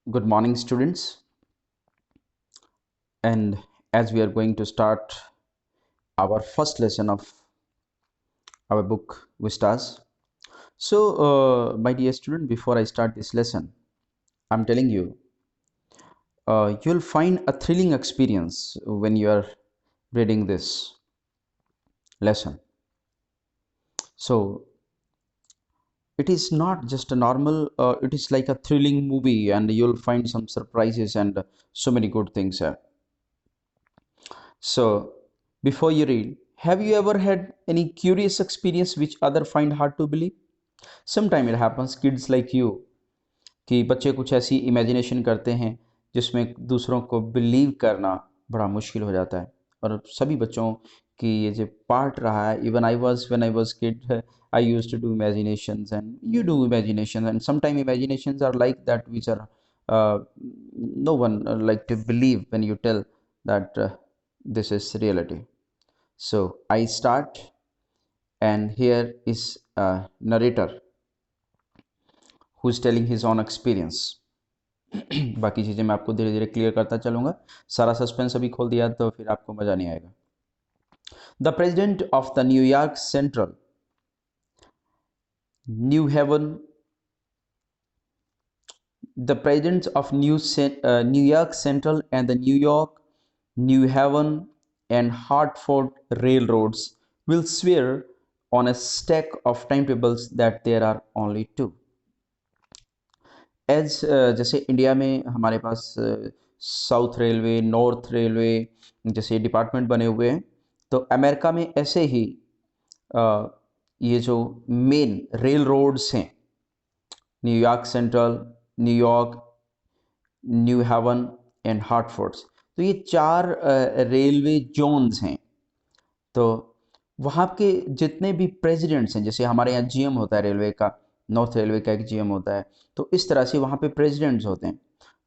Good morning, students. And as we are going to start our first lesson of our book Vistas. So, my dear student, before I start this lesson, I'm telling you, you'll find a thrilling experience when you are reading this lesson. So, it is not just a normal, it is like a thrilling movie, and you'll find some surprises and so many good things here. So, before you read, have you ever had any curious experience which other find hard to believe? Sometime it happens, kids like you, कि बच्चे कुछ ऐसी imagination करते हैं जिसमें दूसरों को believe करना बड़ा मुश्किल हो जाता है और सभी बच्चों की ये जो पार्ट रहा है even I was when I was kid I used to do imaginations and you do imagination and sometime imaginations are like that which are no one like to believe when you tell that this is reality. So I start, and here is a narrator who is telling his own experience. बाकी चीज़ें मैं आपको धीरे धीरे clear करता चलूँगा. सारा suspense अभी खोल दिया तो फिर आपको मज़ा नहीं आएगा. The president of the New York central new haven the presidents of New York Central and the New York, New Haven, and Hartford railroads will swear on a stack of timetables that there are only two. As जैसे India में हमारे पास south railway, north railway जैसे department बने हुए हैं, तो America में ऐसे ही ये जो मेन रेल रोड्स हैं, New York Central, New York, New Haven and Hartfords, तो ये चार रेलवे जोन्स हैं. तो वहाँ के जितने भी प्रेसिडेंट्स हैं, जैसे हमारे यहाँ जीएम होता है रेलवे का, नॉर्थ रेलवे का एक जीएम होता है, तो इस तरह से वहाँ पे प्रेसिडेंट्स होते हैं.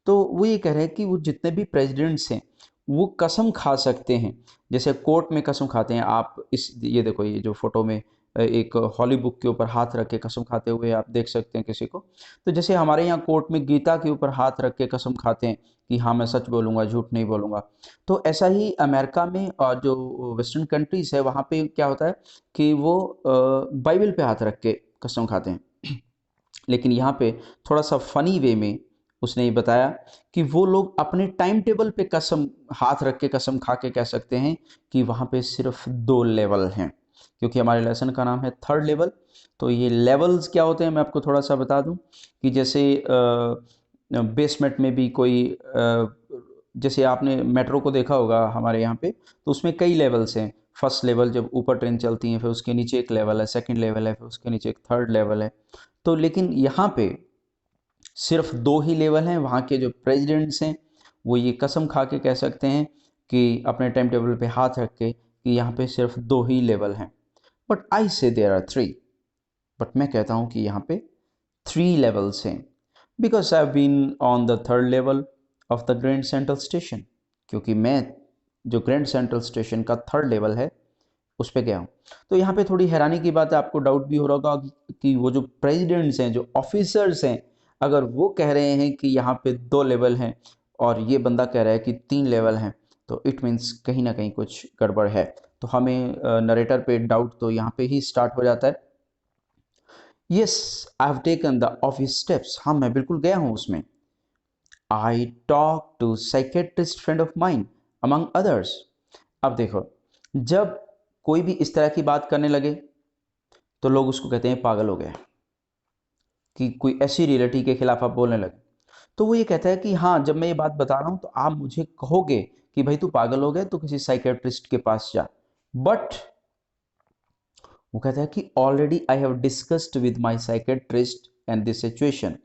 तो वो ये कह रहे हैं कि वो जितने भी प्रेसिडेंट्स हैं वो कसम खा सकते हैं, जैसे कोर्ट में कसम खाते हैं. आप इस ये देखो, ये जो फोटो में एक हॉली बुक के ऊपर हाथ रख के कसम खाते हुए आप देख सकते हैं किसी को. तो जैसे हमारे यहाँ कोर्ट में गीता के ऊपर हाथ रख के कसम खाते हैं कि हाँ मैं सच बोलूँगा, झूठ नहीं बोलूँगा, तो ऐसा ही अमेरिका में और जो वेस्टर्न कंट्रीज़ है वहाँ पे क्या होता है कि वो बाइबल पे हाथ रख के कसम खाते हैं. लेकिन यहाँ पे थोड़ा सा फ़नी वे में उसने ये बताया कि वो लोग अपने टाइम टेबल पे कसम हाथ रख के कसम खा के कह सकते हैं कि वहाँ पे सिर्फ 2 लेवल हैं, क्योंकि हमारे लेसन का नाम है थर्ड लेवल. तो ये लेवल्स क्या होते हैं मैं आपको थोड़ा सा बता दूं कि जैसे बेसमेंट में भी कोई जैसे आपने मेट्रो को देखा होगा हमारे यहाँ पे, तो उसमें कई लेवल्स हैं. फर्स्ट लेवल जब ऊपर ट्रेन चलती है, फिर उसके नीचे एक लेवल है, सेकंड लेवल है, फिर उसके नीचे एक थर्ड लेवल है. तो लेकिन यहाँ पे सिर्फ 2 ही लेवल हैं. वहाँ के जो प्रेसिडेंट्स हैं वो ये कसम खा के कह सकते हैं कि अपने टाइम टेबल पे हाथ रख के कि यहाँ पे सिर्फ 2 ही लेवल हैं. बट आई से देयर आर 3. बट मैं कहता हूँ कि यहाँ पे 3 लेवल्स हैं, because I have been on the third level of the Grand Central Station, क्योंकि मैं जो ग्रैंड सेंट्रल स्टेशन का थर्ड लेवल है उस पर गया हूँ. तो यहाँ पे थोड़ी हैरानी की बात है, आपको डाउट भी हो रहा होगा कि वो जो प्रेसिडेंट्स हैं, जो ऑफिसर्स हैं, अगर वो कह रहे हैं कि यहाँ पे 2 लेवल हैं और ये बंदा कह रहा है कि 3 लेवल हैं, तो इट मीन्स कहीं ना कहीं कुछ गड़बड़ है. तो हमें नरेटर पे डाउट तो यहाँ पे ही स्टार्ट हो जाता है. Yes, I have taken the office steps. हाँ मैं बिल्कुल गया हूँ उसमें. I talk to psychiatrist friend of mine among others. अब देखो, जब कोई भी इस तरह की बात करने लगे तो लोग उसको कहते हैं पागल हो गया, कि कोई ऐसी रियलिटी के खिलाफ आप बोलने लगे. तो वो ये कहता है कि हाँ जब मैं ये बात बता रहा हूँ तो आप मुझे कहोगे कि भाई तू पागल हो गया, तो किसी साइकेट्रिस्ट के पास जा. बट वो कहता है कि already I have discussed with my psychiatrist and this situation.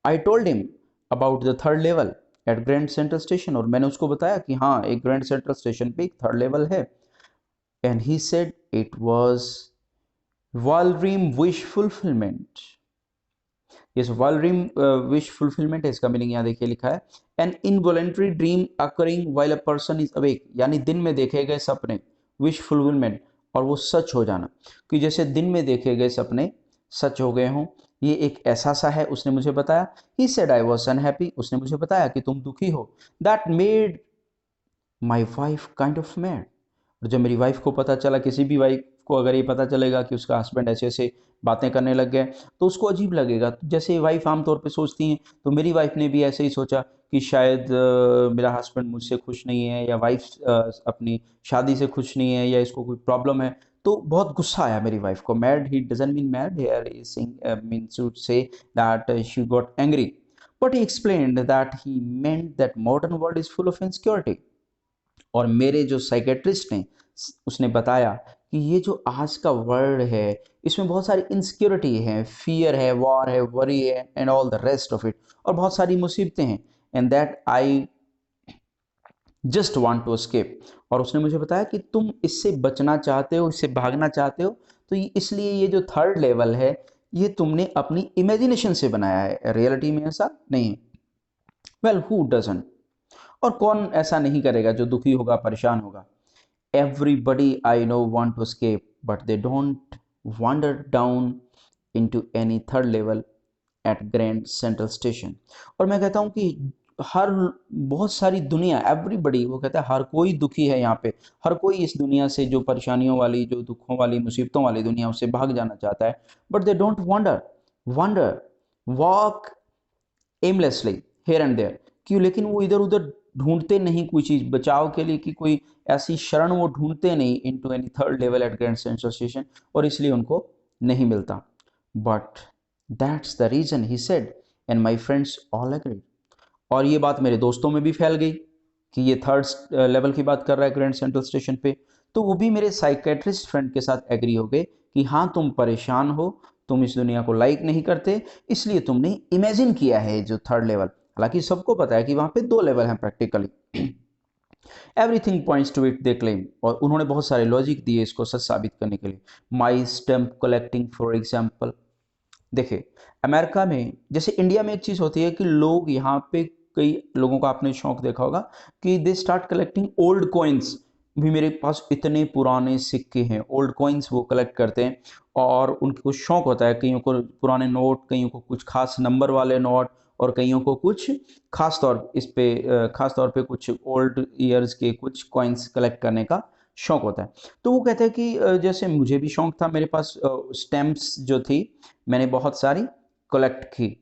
I told him about the third level at Grand Central Station. और मैंने उसको बताया कि हाँ एक ग्रैंड सेंट्रल स्टेशन पे एक थर्ड लेवल है. And he said it was वॉलरीम विश फुलफिलमेंट. ये वॉलरीम विश फुलफिलमेंट है, इसका मीनिंग यहाँ देखिए लिखा है, an involuntary dream occurring while a person is awake. यानी दिन में देखे गए सपने, विश फुलफिलमेंट, और वो सच हो जाना, कि जैसे दिन में देखे गए सपने सच हो गए हों ये एक ऐसा सा है, उसने मुझे बताया। He said I was unhappy, उसने मुझे बताया कि तुम दुखी हो। That made my wife kind of mad. और जब मेरी वाइफ को पता चला, किसी भी वाइफ को अगर ये पता चलेगा कि उसका हस्बैंड ऐसे ऐसे बातें करने लग गए, तो उसको अजीब लगेगा। तो जैसे वाइफ आमतौर पे सोचती हैं, तो मेरी वाइफ ने भी ऐसे ही सोचा कि शायद मेरा हस्बैंड मुझसे खुश नहीं है, या वाइफ अपनी शादी से खुश नहीं है, या इसको कोई प्रॉब्लम है। तो बहुत गुस्सा आया मेरी वाइफ को। Mad he doesn't mean mad here, he means to say that she got angry, but he explained that he meant that modern world is full of insecurity. और मेरे जो साइकेट्रिस्ट ने, उसने बताया कि ये जो आज का वर्ल्ड है, इसमें बहुत सारी इनसिक्योरिटी है, फियर है, वॉर है, वरी है, and all the rest of it, और बहुत सारी मुसीबतें हैं, and that I just want to escape. और उसने मुझे बताया कि तुम इससे बचना चाहते हो, इससे भागना चाहते हो, तो इसलिए ये जो थर्ड लेवल है, ये तुमने अपनी इमेजिनेशन से बनाया है, रियलिटी में ऐसा नहीं है। वेल, हु डजंट, और कौन ऐसा नहीं करेगा जो दुखी होगा, परेशान होगा। Everybody I know want to escape, but they don't wander down into any third level at Grand Central Station. और मैं कहता हूँ कि हर बहुत सारी दुनिया, एवरीबडी, वो कहता है हर कोई दुखी है यहाँ पे, हर कोई इस दुनिया से, जो परेशानियों वाली, जो दुखों वाली, मुसीबतों वाली दुनिया, उससे भाग जाना चाहता है। But they don't wander walk aimlessly here and there. क्यों? लेकिन वो इधर उधर ढूंढते नहीं कोई चीज़ बचाव के लिए, कि कोई ऐसी शरण वो ढूंढते नहीं into any third level at Grand Central Station, और इसलिए उनको नहीं मिलता। But that's the reason he said, and my friends all agree. और ये बात मेरे दोस्तों में भी फैल गई कि ये थर्ड लेवल की बात कर रहा है ग्रैंड सेंट्रल स्टेशन पे। तो वो भी मेरे साइकेट्रिस्ट फ्रेंड के साथ एग्री हो गए कि हाँ, तुम परेशान हो, तुम इस दुनिया को लाइक नहीं करते, इसलिए तुमने इमेजिन किया है जो थर्ड लेवल। हालांकि सबको पता है कि वहाँ पे 2 लेवल हैं practically. Everything points to it, they claim. और उन्होंने बहुत सारे लॉजिक दिए इसको सच साबित करने के लिए। माई स्टैम्प कलेक्टिंग फॉर एग्जाम्पल। देखिए, अमेरिका में, जैसे इंडिया में एक चीज़ होती है कि लोग यहाँ पे, कई लोगों का आपने शौक देखा होगा कि they start collecting old coins. भी मेरे पास इतने पुराने सिक्के हैं, ओल्ड कॉइन्स वो कलेक्ट करते हैं, और उनको शौक होता है, कईयों को पुराने नोट, कईयों को कुछ खास नंबर वाले नोट, और कईयों को कुछ खास तौर पे कुछ ओल्ड ईयर्स के कुछ कॉइन्स कलेक्ट करने का शौक होता है। तो वो कहते हैं कि जैसे मुझे भी शौक था, मेरे पास स्टैम्प्स जो थी, मैंने बहुत सारी कलेक्ट की।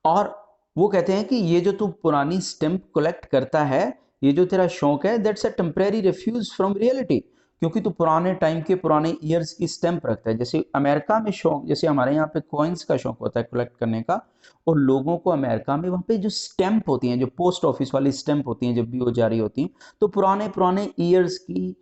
और वो कहते हैं कि ये जो तू पुरानी स्टैम्प कलेक्ट करता है, ये जो तेरा शौक है, that's a temporary refuse from reality. क्योंकि तू पुराने टाइम के, पुराने ईयर्स की स्टैम्प रखता है। जैसे अमेरिका में शौक, जैसे हमारे यहाँ पे कॉइन्स का शौक होता है कलेक्ट करने का, और लोगों को अमेरिका में वहाँ पे जो स्टैम्प होती हैं, जो पोस्ट ऑफिस वाली स्टैम्प होती हैं, जब भी वो जारी होती हैं, तो पुराने पुराने ईयर्स की,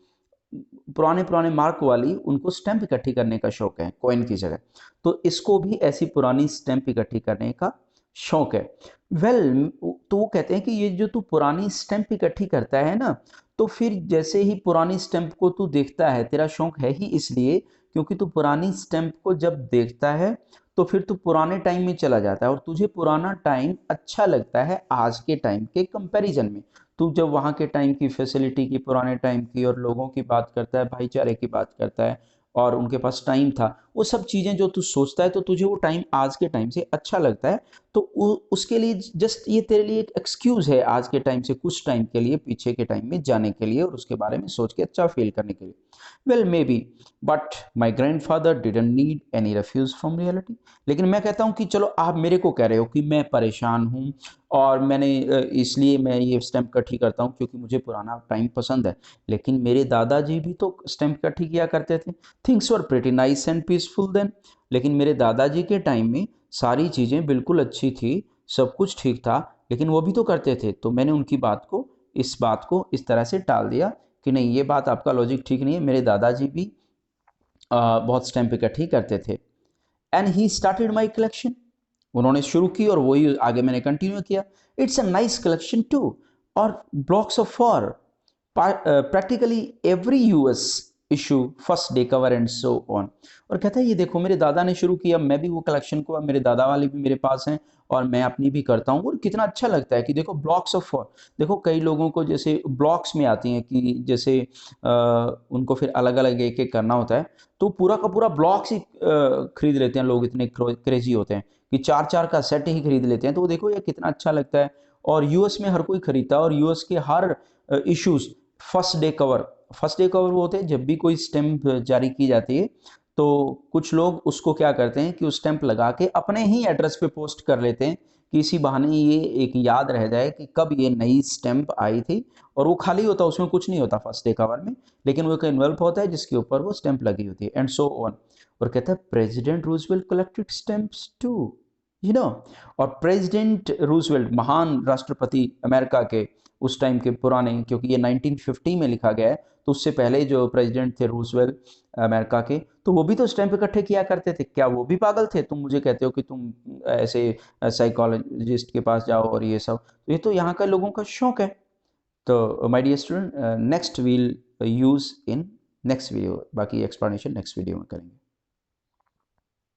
पुराने पुराने मार्क वाली उनको स्टैम्प इकट्ठी करने का शौक है कॉइन की जगह। तो इसको भी ऐसी पुरानी स्टैम्प इकट्ठी करने का शौक है। वेल, तो वो कहते हैं कि ये जो तू पुरानी स्टैम्प इकट्ठी करता है ना, तो फिर जैसे ही पुरानी स्टैम्प को तू देखता है, तेरा शौक है ही इसलिए क्योंकि तू पुरानी स्टैम्प को जब देखता है, तो फिर तू पुराने टाइम में चला जाता है, और तुझे पुराना टाइम अच्छा लगता है आज के टाइम के कंपैरिजन में। तू जब वहाँ के टाइम की फैसिलिटी की, पुराने टाइम की, और लोगों की बात करता है, भाईचारे की बात करता है, और उनके पास टाइम था, वो सब चीज़ें जो तू सोचता है, तो तुझे वो टाइम आज के टाइम से अच्छा लगता है। तो उसके लिए जस्ट ये तेरे लिए एक एक्सक्यूज़ है आज के टाइम से कुछ टाइम के लिए पीछे के टाइम में जाने के लिए, और उसके बारे में सोच के अच्छा फील करने के लिए। Well, may be, but my grand father didn't need any refuge from reality. लेकिन मैं कहता हूँ कि चलो, आप मेरे को कह रहे हो कि मैं परेशान हूँ, और मैंने इसलिए मैं ये स्टैम्प इकट्ठी करता हूँ क्योंकि मुझे पुराना टाइम पसंद है। लेकिन मेरे दादाजी भी तो स्टैम्प इकट्ठी किया करते थे। Things were pretty nice and peaceful then. लेकिन मेरे दादाजी के टाइम में सारी चीज़ें बिल्कुल अच्छी थी, सब कुछ ठीक था, लेकिन वो भी तो करते थे। तो मैंने उनकी बात को इस तरह से टाल दिया कि नहीं, ये बात आपका लॉजिक ठीक नहीं है, मेरे दादाजी भी बहुत स्टैम्प इकट्ठी करते थे। And he started my collection. उन्होंने शुरू की और वही आगे मैंने कंटिन्यू किया। It's a nice collection too. और blocks of four, practically every US issue, first day cover and so on. और कहता है ये देखो मेरे दादा ने शुरू किया, मैं भी वो कलेक्शन को, अब मेरे दादा वाली भी मेरे पास हैं और मैं अपनी भी करता हूँ। और कितना अच्छा लगता है कि देखो ब्लॉक्स ऑफ, देखो कई लोगों को जैसे ब्लॉक्स में आती हैं कि जैसे उनको फिर अलग अलग एक एक करना होता है, तो पूरा का पूरा ब्लॉक्स ही खरीद लेते हैं लोग, इतने क्रेजी होते हैं कि चार चार का सेट ही खरीद लेते हैं। तो देखो ये कितना अच्छा लगता है। और यूएस में हर कोई खरीदता है, और यूएस के हर issues first day cover, first day cover वो होते हैं जब भी कोई स्टैंप जारी की जाती है तो कुछ लोग उसको क्या करते हैं कि उस स्टैंप लगा के अपने ही एड्रेस पे पोस्ट कर लेते हैं कि इसी बहाने ये एक याद रह जाए कि कब ये नई स्टैंप आई थी। और वो खाली होता है, उसमें कुछ नहीं होता फर्स्ट डे कवर में, लेकिन वो एक एनवेल्प होता है जिसके ऊपर वो स्टैंप लगी होती है एंड सो ऑन। और कहता है President Roosevelt collected stamps too, you know. और प्रेसिडेंट रूजवेल्ट महान राष्ट्रपति अमेरिका के उस टाइम के पुराने, क्योंकि ये 1950 में लिखा गया है, तो उससे पहले जो प्रेसिडेंट थे रूजवेल्ट अमेरिका के, तो वो भी तो स्टैंप इकट्ठे किया करते थे। क्या वो भी पागल थे? तुम मुझे कहते हो कि तुम ऐसे साइकोलॉजिस्ट के पास जाओ और ये सब, तो ये तो यहाँ का लोगों का शौक है। तो my dear student, next we'll use in next video, बाकी एक्सप्लेनेशन नेक्स्ट वीडियो में करेंगे।